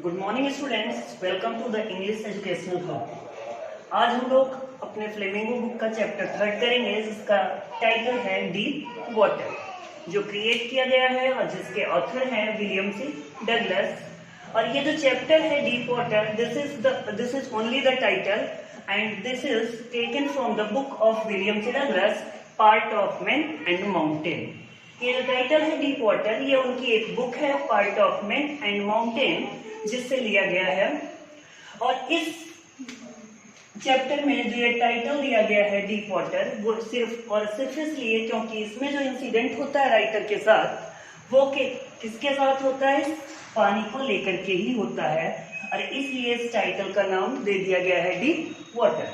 Good morning students, welcome to the English educational hub. आज हम लोग अपने फ्लेमिंगो बुक का चैप्टर 3 करेंगे, जिसका टाइटल है डीप वाटर, जो क्रिएट किया गया है और जिसके ऑथर हैं विलियम सी डगलस। और ये जो चैप्टर है deep water, this is only the title and this is taken from the book of William C Douglas, part of man and mountain. ये जो टाइटल है डीप वाटर, ये उनकी एक बुक है part of man and mountain, जिससे लिया गया है। और इस चैप्टर में जो ये टाइटल दिया गया है डीप वाटर, वो सिर्फ और सिर्फ इसलिए क्योंकि इसमें जो इंसिडेंट होता है राइटर के साथ, वो किसके साथ होता है? पानी को लेकर के ही होता है, और इसलिए इस टाइटल का नाम दे दिया गया है डीप वाटर।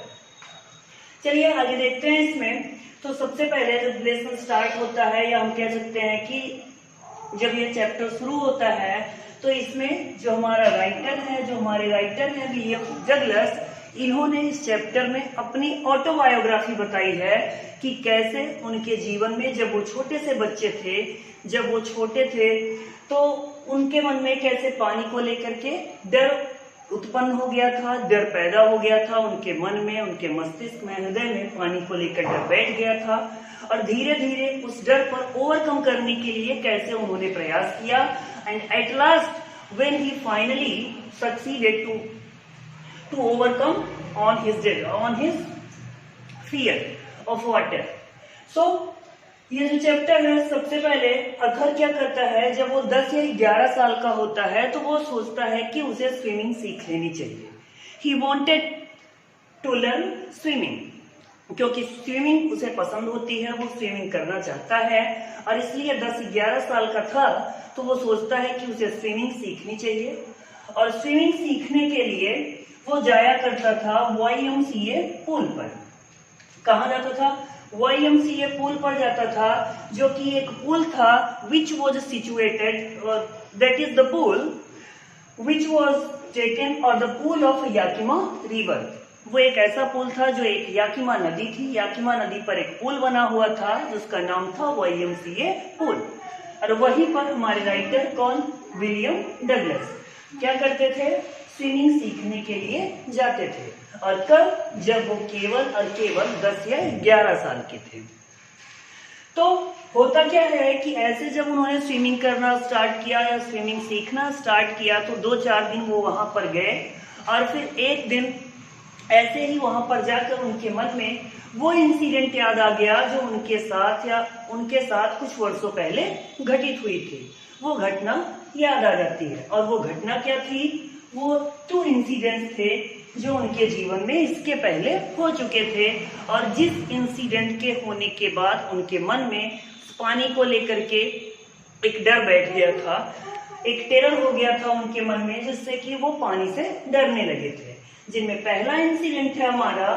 चलिए आगे देखते हैं इसमें। तो सबसे पहले जब लेसन स्टार्ट होता है, या हम कह सकते हैं कि जब ये चैप्टर शुरू होता है, तो इसमें जो हमारे राइटर हैं विलियम डगलस, इन्होंने इस चैप्टर में अपनी ऑटोबायोग्राफी बताई है कि कैसे उनके जीवन में जब वो छोटे से बच्चे थे, जब वो छोटे थे, तो उनके मन में कैसे पानी को लेकर के डर उत्पन्न हो गया था, डर पैदा हो गया था उनके मन में, उनके मस्तिष्क में, हृदय में पानी को लेकर डर बैठ गया था। और धीरे धीरे उस डर पर ओवरकम करने के लिए कैसे उन्होंने प्रयास किया, and at last when he finally succeeded to overcome on his fear of water. So ये जो चैप्टर है, सबसे पहले अथर क्या करता है, जब वो 10 या 11 साल का होता है, तो वो सोचता है कि उसे स्विमिंग सीख लेनी चाहिए। He wanted to learn swimming, क्योंकि स्विमिंग उसे पसंद होती है, वो स्विमिंग करना चाहता है, और इसलिए 10-11 साल का था तो वो सोचता है कि उसे स्विमिंग सीखनी चाहिए। और स्विमिंग सीखने के लिए वो जाया करता था YMCA पूल पर। कहाँ जाता था? YMCA पूल पर जाता था, जो कि एक पूल था which was situated, that is the pool which was taken or the pool of Yakima river। वो एक ऐसा पुल था जो एक याकिमा नदी थी, याकिमा नदी पर एक पुल बना हुआ था जिसका नाम था YMCA पुल। और वहीं पर हमारे राइटर कौन? विलियम डगलस क्या करते थे? स्विमिंग सीखने के लिए जाते थे। और कब? जब वो केवल और केवल 10 या 11 साल के थे। तो होता क्या है कि ऐसे जब उन्होंने स्विमिंग करना स्टार्ट किया या स्विमिंग सीखना स्टार्ट किया, तो 2-4 दिन वो वहां पर गए, और फिर एक दिन ऐसे ही वहां पर जाकर उनके मन में वो इंसिडेंट याद आ गया जो उनके साथ कुछ वर्षों पहले घटित हुई थी। वो घटना याद आ जाती है, और वो घटना क्या थी? वो 2 इंसिडेंट्स थे जो उनके जीवन में इसके पहले हो चुके थे, और जिस इंसिडेंट के होने के बाद उनके मन में पानी को लेकर के एक डर बैठ गया था, एक टेरर हो गया था उनके मन में, जिससे कि वो पानी से डरने लगे थे। जिनमें पहला इंसिडेंट है हमारा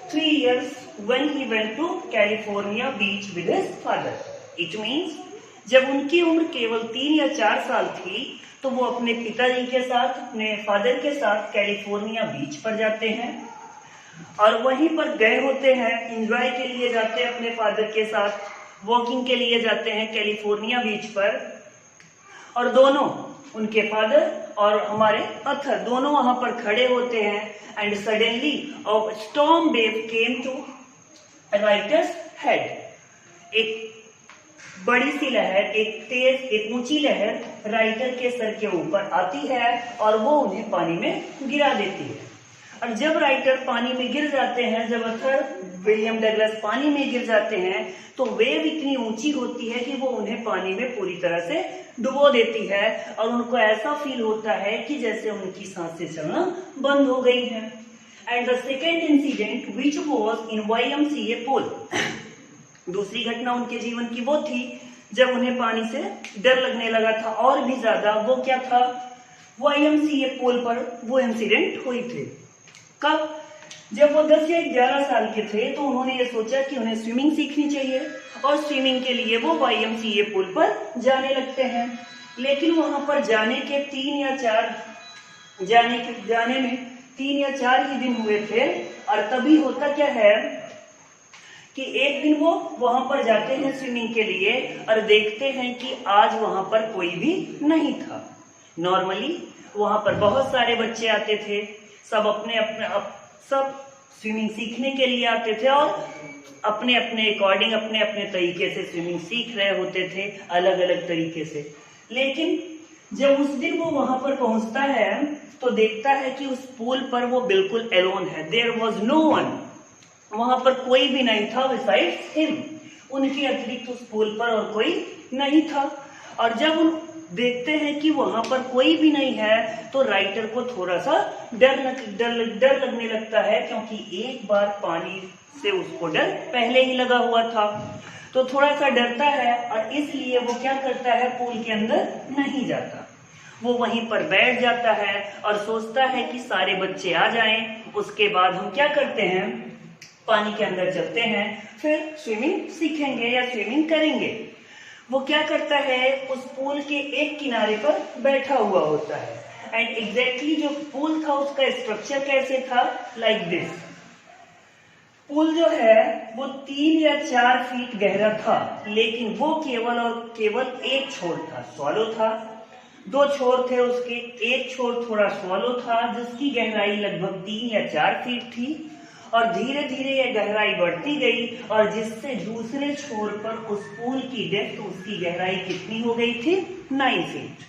3 years when he went to California beach with his father। It means जब उनकी उम्र केवल 3 या 4 साल थी, तो वो अपने पिताजी के साथ, अपने फादर के साथ कैलिफोर्निया बीच पर जाते हैं, और वहीं पर गए होते हैं, एंजॉय के लिए जाते हैं अपने फादर के साथ, वॉकिंग के लिए जाते हैं कैलिफोर्निया बीच पर। और दोनों, उनके फादर और हमारे अथर, दोनों वहां पर खड़े होते हैं, and suddenly a storm wave came to writer's head. एक बड़ी सी लहर, एक ऊंची लहर राइटर के सर के ऊपर आती है, और वो उन्हें पानी में गिरा देती है। और जब राइटर पानी में गिर जाते हैं, जब अथर विलियम डगलस पानी में गिर जाते हैं, तो वेव इतनी ऊंची होती है कि वो उन्हें पानी में पूरी तरह से डुबो देती है, और उनको ऐसा फील होता है कि जैसे उनकी सांसें चलना बंद हो गई है। And the second incident which was in YMCA pool, दूसरी घटना उनके जीवन की वो थी जब उन्हें पानी से डर लगने लगा था और भी ज्यादा। वो क्या था? YMCA पूल पर वो इंसिडेंट हुई थी। कब? जब वो 10 या 11 साल के थे, तो उन्होंने ये सोचा कि उन्हें स्विमिंग सीखनी चाहिए, और स्विमिंग के लिए वो YMCA पूल पर जाने लगते हैं। लेकिन वहां पर जाने में 3 या 4 ही दिन हुए थे, और तभी होता क्या है कि एक दिन वो वहां पर जाते हैं स्विमिंग के लिए, और देखते हैं कि आज वहां पर कोई भी नहीं था। नॉर्मली वहाँ पर बहुत सारे बच्चे आते थे, सब सब स्विमिंग सीखने के लिए आते थे और अपने अपने अकॉर्डिंग अपने अपने तरीके से स्विमिंग सीख रहे होते थे, अलग अलग तरीके से। लेकिन जब उस दिन वो वहां पर पहुंचता है तो देखता है कि उस पूल पर वो बिल्कुल एलोन है। देयर वॉज नो वन, वहां पर कोई भी नहीं था बिसाइड्स हिम, उनके अतिरिक्त उस पूल पर और कोई नहीं था। और जब उन देखते हैं कि वहां पर कोई भी नहीं है तो राइटर को थोड़ा सा डर लगने लगता है, क्योंकि एक बार पानी से उसको डर पहले ही लगा हुआ था, तो थोड़ा सा डरता है और इसलिए वो क्या करता है, पूल के अंदर नहीं जाता। वो वहीं पर बैठ जाता है और सोचता है कि सारे बच्चे आ जाएं, उसके बाद हम क्या करते हैं, पानी के अंदर चलते हैं, फिर स्विमिंग सीखेंगे या स्विमिंग करेंगे। वो क्या करता है, उस पूल के एक किनारे पर बैठा हुआ होता है। एंड एग्जैक्टली जो पूल था उसका स्ट्रक्चर कैसे था, लाइक दिस। पूल जो है वो 3 या 4 फीट गहरा था, लेकिन वो केवल और केवल एक छोर था, स्वॉलो था। 2 छोर थे उसके, एक छोर थोड़ा स्वॉलो था जिसकी गहराई लगभग 3 या 4 फीट थी। और धीरे धीरे यह गहराई बढ़ती गई और जिससे दूसरे छोर पर उस पूल की डेप्थ, उसकी गहराई कितनी हो गई थी, 9 फीट।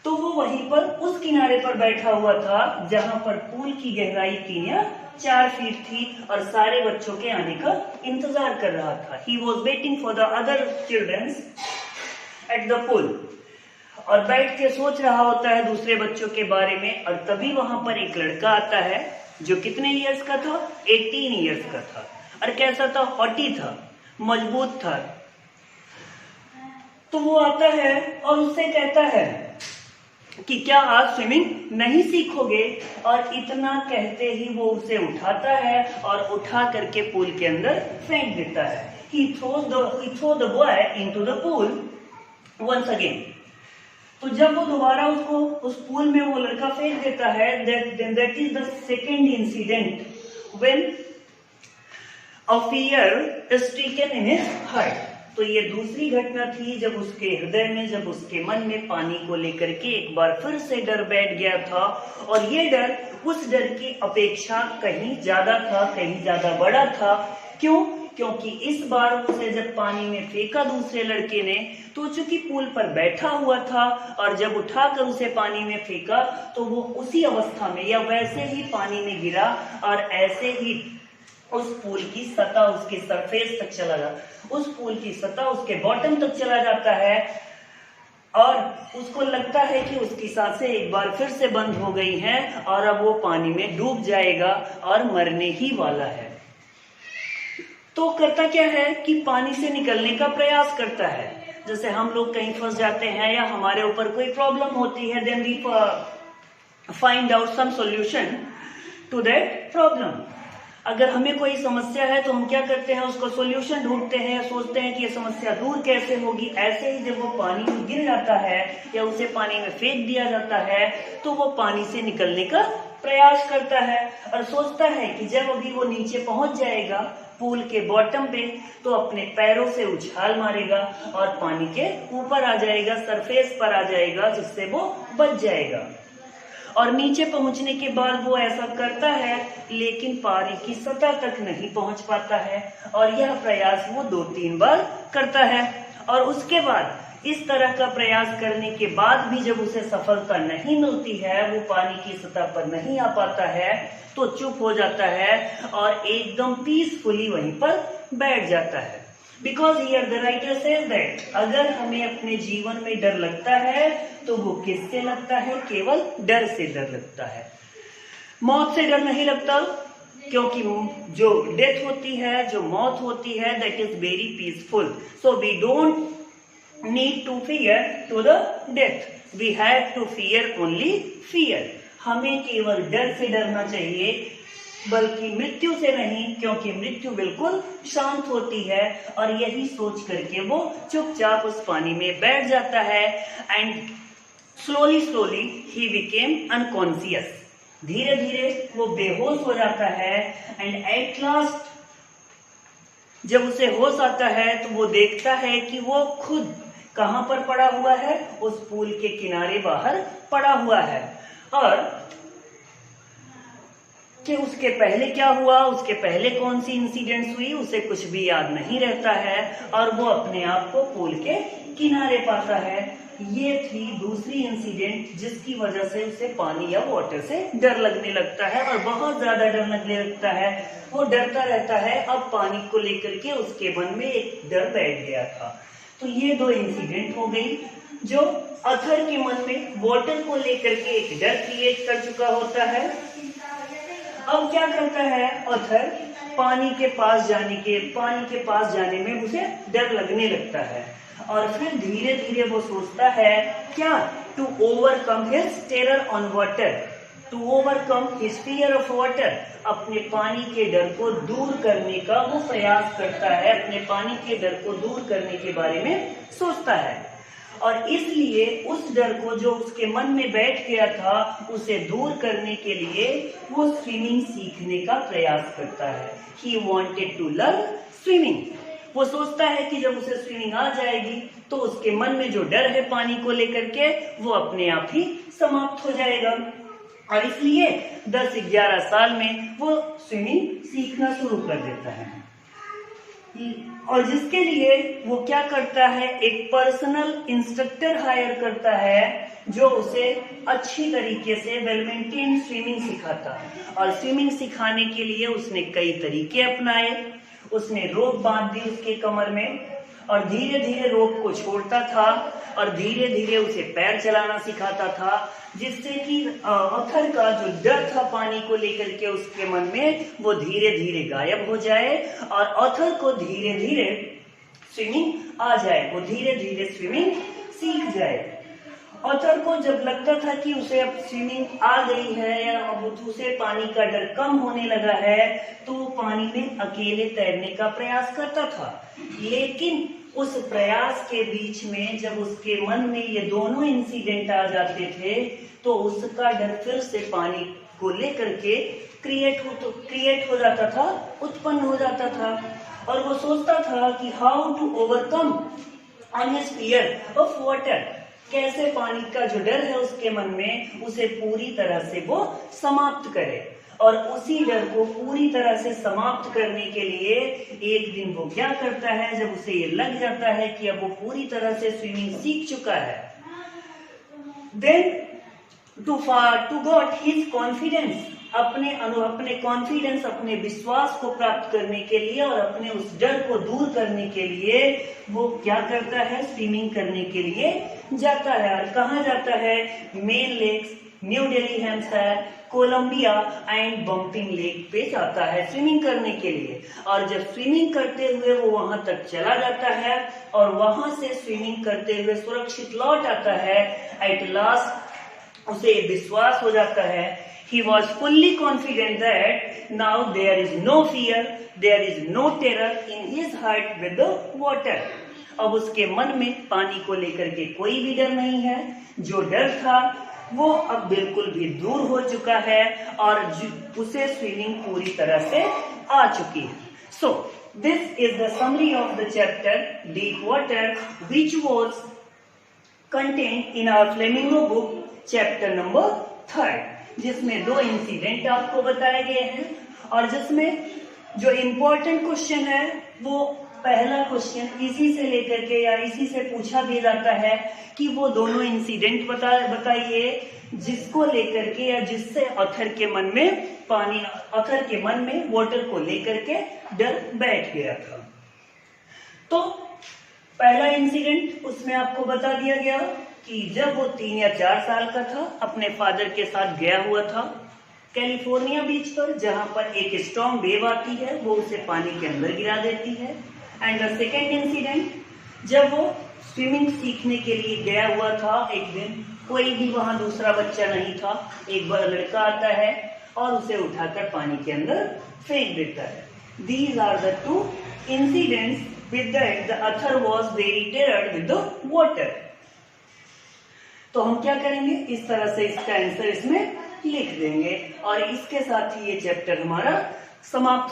तो वो वहीं पर उस किनारे पर बैठा हुआ था जहां पर पूल की गहराई 3 या 4 फीट थी और सारे बच्चों के आने का इंतजार कर रहा था। He was waiting for the other children at the pool। और बैठ के सोच रहा होता है दूसरे बच्चों के बारे में। और तभी वहां पर एक लड़का आता है जो कितने इयर्स का था, 18 इयर्स का था। और कैसा था, हॉटी था, मजबूत था। तो वो आता है और उससे कहता है कि क्या आज स्विमिंग नहीं सीखोगे। और इतना कहते ही वो उसे उठाता है और उठा करके पूल के अंदर फेंक देता है। He throws the boy into the pool once again। तो जब वो दोबारा उसको उस पूल में वो लड़का फेंक देता है, that is the second incident when a fear is stricken in his heart। तो ये दूसरी घटना थी जब उसके हृदय में, जब उसके मन में पानी को लेकर के एक बार फिर से डर बैठ गया था। और ये डर उस डर की अपेक्षा कहीं ज्यादा था, कहीं ज्यादा बड़ा था। क्यों? क्योंकि इस बार उसे जब पानी में फेंका दूसरे लड़के ने, तो चूंकि पूल पर बैठा हुआ था और जब उठाकर उसे पानी में फेंका तो वो उसी अवस्था में या वैसे ही पानी में गिरा और ऐसे ही उस पूल की सतह, उसकी सरफेस तक चला जाता, उस पूल की सतह उसके बॉटम तक चला जाता है। और उसको लगता है कि उसकी सांसें एक बार फिर से बंद हो गई हैं और अब वो पानी में डूब जाएगा और मरने ही वाला है। तो करता क्या है कि पानी से निकलने का प्रयास करता है। जैसे हम लोग कहीं फंस जाते हैं या हमारे ऊपर कोई प्रॉब्लम होती है, then we find out some solution to that problem. अगर हमें कोई समस्या है तो हम क्या करते हैं, उसको सॉल्यूशन ढूंढते हैं, सोचते हैं कि ये समस्या दूर कैसे होगी। ऐसे ही जब वो पानी में गिर जाता है या उसे पानी में फेंक दिया जाता है तो वो पानी से निकलने का प्रयास करता है और सोचता है कि जब अभी वो नीचे पहुंच जाएगा पूल के बॉटम पे तो अपने पैरों से उछाल मारेगा और पानी के ऊपर आ जाएगा, सरफेस पर आ जाएगा, जिससे वो बच जाएगा। और नीचे पहुंचने के बाद वो ऐसा करता है लेकिन पानी की सतह तक नहीं पहुंच पाता है। और यह प्रयास वो 2-3 बार करता है और उसके बाद इस तरह का प्रयास करने के बाद भी जब उसे सफलता नहीं मिलती है, वो पानी की सतह पर नहीं आ पाता है, तो चुप हो जाता है और एकदम पीसफुली वहीं पर बैठ जाता है। Because here the writer says that अगर हमें अपने जीवन में डर लगता है तो वो किससे लगता है, केवल डर से डर लगता है। मौत से डर नहीं लगता, क्योंकि जो डेथ होती है, जो मौत होती है, that is very peaceful. So we don't need to fear to the death, we have to fear only fear। हमें केवल डर से डरना चाहिए, बल्कि मृत्यु से नहीं, क्योंकि मृत्यु बिल्कुल शांत होती है। और यही सोच करके वो चुपचाप उस पानी में बैठ जाता है and slowly he became unconscious. धीरे धीरे वो बेहोश हो जाता है एंड एट लास्ट जब उसे होश आता है तो वो देखता है कि वो खुद कहाँ पर पड़ा हुआ है? उस पुल के किनारे बाहर पड़ा हुआ है। और कि उसके पहले क्या हुआ, उसके पहले कौन सी इंसिडेंट्स हुई, उसे कुछ भी याद नहीं रहता है और वो अपने आप को पुल के किनारे पाता है। ये थी दूसरी इंसिडेंट जिसकी वजह से उसे पानी या वाटर से डर लगने लगता है और बहुत ज्यादा डर लगने लगता है। वो डरता रहता है। अब पानी को लेकर के उसके मन में एक डर बैठ गया था। तो ये दो इंसिडेंट हो गई जो अथर के मन में वाटर को लेकर के एक डर क्रिएट कर चुका होता है। अब क्या करता है अथर? पानी के पास जाने में उसे डर लगने लगता है और फिर धीरे धीरे वो सोचता है क्या? To overcome his terror on water, to overcome his fear of water, अपने पानी के डर को दूर करने का वो प्रयास करता है, अपने पानी के डर को दूर करने के बारे में सोचता है। और इसलिए उस डर को जो उसके मन में बैठ गया था उसे दूर करने के लिए वो स्विमिंग सीखने का प्रयास करता है। He wanted to learn swimming। वो सोचता है कि जब उसे स्विमिंग आ जाएगी तो उसके मन में जो डर है पानी को लेकर के वो अपने आप ही समाप्त हो जाएगा। और इसलिए 10-11 साल में वो स्विमिंग सीखना शुरू कर देता है। और जिसके लिए वो क्या करता है? एक पर्सनल इंस्ट्रक्टर हायर करता है जो उसे अच्छी तरीके से वेल मेंटेन स्विमिंग सिखाता। और स्विमिंग सिखाने के लिए उसने कई तरीके अपनाए। उसने रोप बांध दी उसके कमर में और धीरे धीरे रोप को छोड़ता था और धीरे धीरे उसे पैर चलाना सिखाता था, जिससे कि अथर का जो डर था पानी को लेकर के उसके मन में वो धीरे धीरे गायब हो जाए और अथर को धीरे धीरे स्विमिंग आ जाए, वो धीरे धीरे स्विमिंग सीख जाए। अथर को जब लगता था कि उसे अब स्विमिंग आ गई है या अब उसे पानी का डर कम होने लगा है तो वो पानी में अकेले तैरने का प्रयास करता था। लेकिन उस प्रयास के बीच में जब उसके मन में ये दोनों इंसिडेंट आ जाते थे तो उसका डर फिर से पानी को लेकर के क्रिएट हो जाता था, उत्पन्न हो जाता था। और वो सोचता था कि how to overcome on his fear of water, कैसे पानी का जो डर है उसके मन में उसे पूरी तरह से वो समाप्त करे। और उसी डर को पूरी तरह से समाप्त करने के लिए एक दिन वो क्या करता है, जब उसे ये लग जाता है कि अब वो पूरी तरह से स्विमिंग सीख चुका है, then to got his confidence, अपने कॉन्फिडेंस, अपने विश्वास को प्राप्त करने के लिए और अपने उस डर को दूर करने के लिए वो क्या करता है? स्विमिंग करने के लिए जाता है। और कहाँ जाता है? Maine lakes, New Delhi, Hampshire, Columbia and Bumping Lake पे जाता है स्विमिंग करने के लिए। और जब स्विमिंग करते हुए वो वहां तक चला जाता है और वहां से स्विमिंग करते हुए सुरक्षित लौट आता है, एट लास्ट उसे विश्वास हो जाता है, he was fully confident that now there is no fear, there is no terror in his heart with the water। अब उसके मन में पानी को लेकर के कोई भी डर नहीं है। जो डर था वो अब बिल्कुल भी दूर हो चुका है और उसे स्विमिंग पूरी तरह से आ चुकी है। So this is the summary of the chapter Deep Water, which was contained in our Flamingo book, chapter number 3, जिसमें दो इंसिडेंट आपको बताए गए हैं और जिसमें जो इम्पोर्टेंट क्वेश्चन है वो पहला क्वेश्चन इसी से लेकर के या इसी से पूछा भी जाता है कि वो दोनों इंसिडेंट बताइए जिसको लेकर के या जिससे अथर के मन में वाटर को लेकर के डर बैठ गया था। तो पहला इंसिडेंट उसमें आपको बता दिया गया कि जब वो 3 या 4 साल का था अपने फादर के साथ गया हुआ था कैलिफोर्निया बीच पर, जहां पर एक स्ट्रॉन्ग वेव आती है, वो उसे पानी के अंदर गिरा देती है। एंड द सेकेंड इंसिडेंट, जब वो स्विमिंग सीखने के लिए गया हुआ था, एक दिन कोई भी वहां दूसरा बच्चा नहीं था, एक बड़ा लड़का आता है और उसे उठाकर पानी के अंदर फेंक देता है। These are the 2 incidents with that the author was very terrored with the water। तो हम क्या करेंगे, इस तरह से इसका आंसर इसमें लिख देंगे और इसके साथ ही ये चैप्टर हमारा समाप्त हो